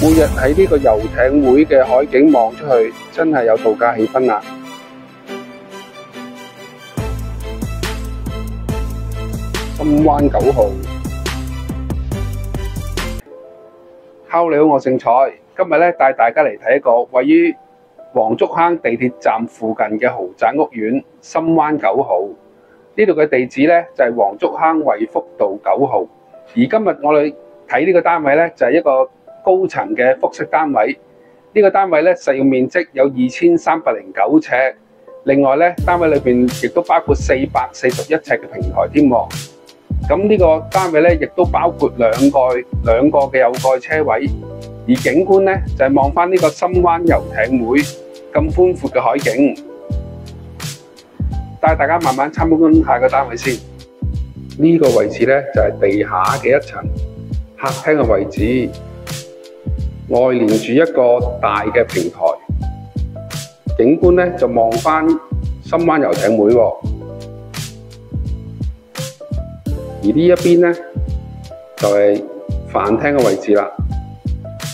每日喺呢個遊艇會嘅海景望出去，真係有度假氣氛啦！深灣9號，Hello，你好，我姓蔡，今日咧帶大家嚟睇一個位於黃竹坑地鐵站附近嘅豪宅屋苑深灣9號。呢度嘅地址咧就係黃竹坑惠福道9號。而今日我哋睇呢個單位咧就係一個高層嘅複式單位，呢個單位咧實用面積有2309尺，另外咧單位裏邊亦都包括441尺嘅平台添。咁呢個單位咧亦都包括兩個嘅有蓋車位，而景觀咧就係望翻呢個深灣遊艇會咁寬闊嘅海景。帶大家慢慢參觀下個單位先。呢個位置咧就係地下嘅一層客廳嘅位置。外連住一個大嘅平台，景觀咧就望翻深灣遊艇會喎。而呢一邊咧就係飯廳嘅位置啦。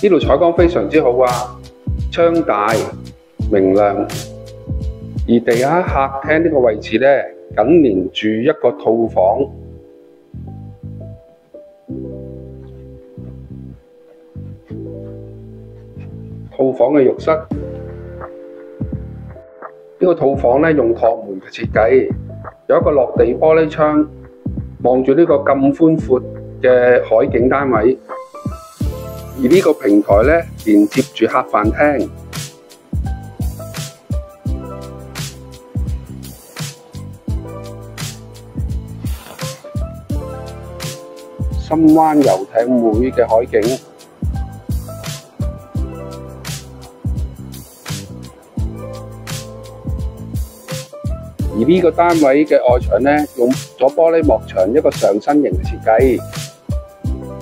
呢度採光非常之好啊，窗大明亮。而地下客廳呢個位置咧緊連住一個套房。套房嘅浴室，呢個套房咧用托門嘅設計，有一個落地玻璃窗，望住呢個咁寬闊嘅海景單位。而呢個平台咧連接住客飯廳。深灣遊艇會嘅海景。而呢個單位嘅外牆咧，用咗玻璃幕牆一個上身型嘅設計，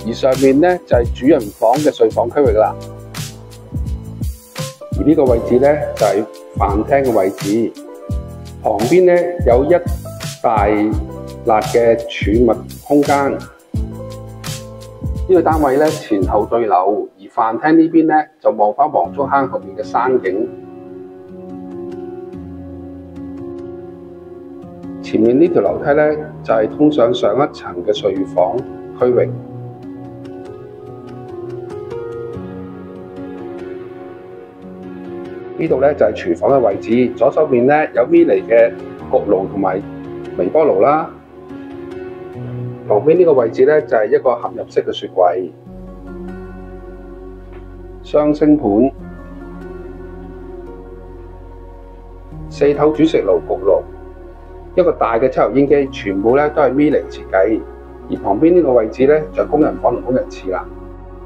而上面咧就係主人房嘅睡房區域啦。而呢個位置咧就係飯廳嘅位置，旁邊咧有一大笪嘅儲物空間。呢個單位咧前後對流，而飯廳呢邊咧就望翻黃竹坑後面嘅山景。前面呢條樓梯咧就係通上上一層嘅睡房區域。呢度咧就係廚房嘅位置，左手邊咧有 V 尼嘅焗爐同埋微波爐啦。旁邊呢個位置咧就係一個合入式嘅雪櫃、雙星盤、4頭煮食爐焗爐。一個大嘅抽油煙機，全部咧都係 V 尼設計，而旁邊呢個位置咧就係工人房同工人廁啦。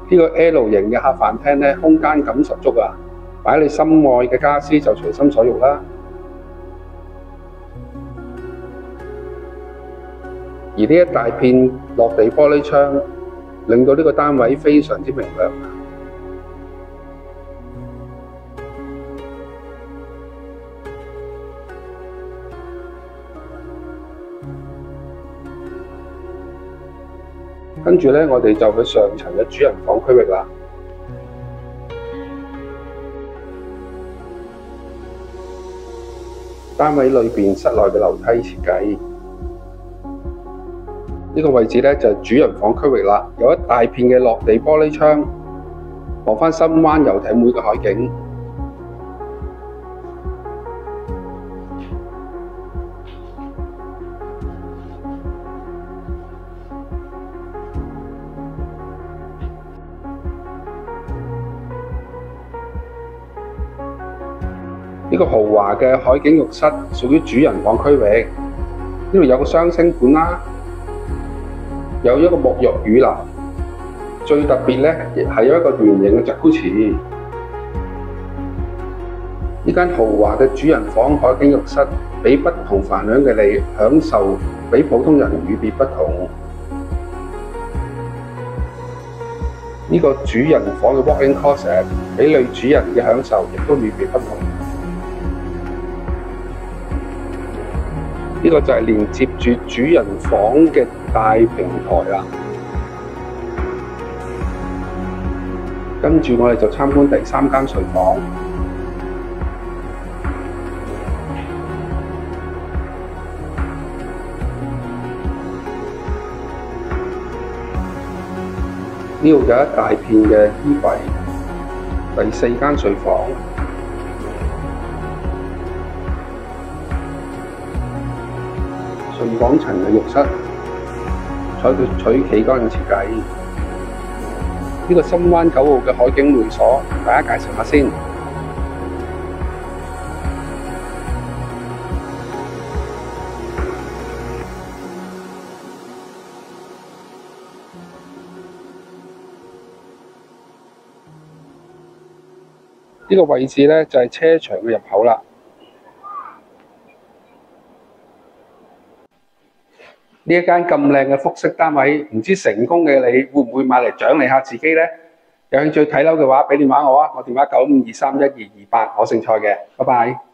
呢個 L 型嘅客飯廳咧，空間感十足啊！擺你心愛嘅家私就隨心所欲啦。而呢一大片落地玻璃窗，令到呢個單位非常之明亮。跟住咧，我哋就去上層嘅主人房區域啦。單位裏邊室內嘅樓梯設計，呢個位置咧就係主人房區域啦，有一大片嘅落地玻璃窗，望翻深灣遊艇會嘅海景。呢個豪華嘅海景浴室屬於主人房區域，呢度有個雙星盤啦，有一個沐浴乳樓，最特別咧係有一個圓形嘅 Jacuzzi。呢間豪華嘅主人房海景浴室，俾不同飯量嘅你享受，比普通人與別不同。呢個主人房嘅 walk-in closet，俾女主人嘅享受亦都與別不同。呢個就係連接住主人房嘅大平台啦。跟住我哋就參觀第3間睡房。呢度有一大片嘅衣櫃。第4間睡房。睡房層嘅浴室，取企缸嘅設計。呢個深灣9號嘅海景會所，大家介紹下先。呢個位置呢，就係車場嘅入口啦。呢一間咁靚嘅複式單位，唔知成功嘅你會唔會買嚟獎勵下自己呢？有興趣睇樓嘅話，俾電話我啊，我電話95231228，我姓蔡嘅，拜拜。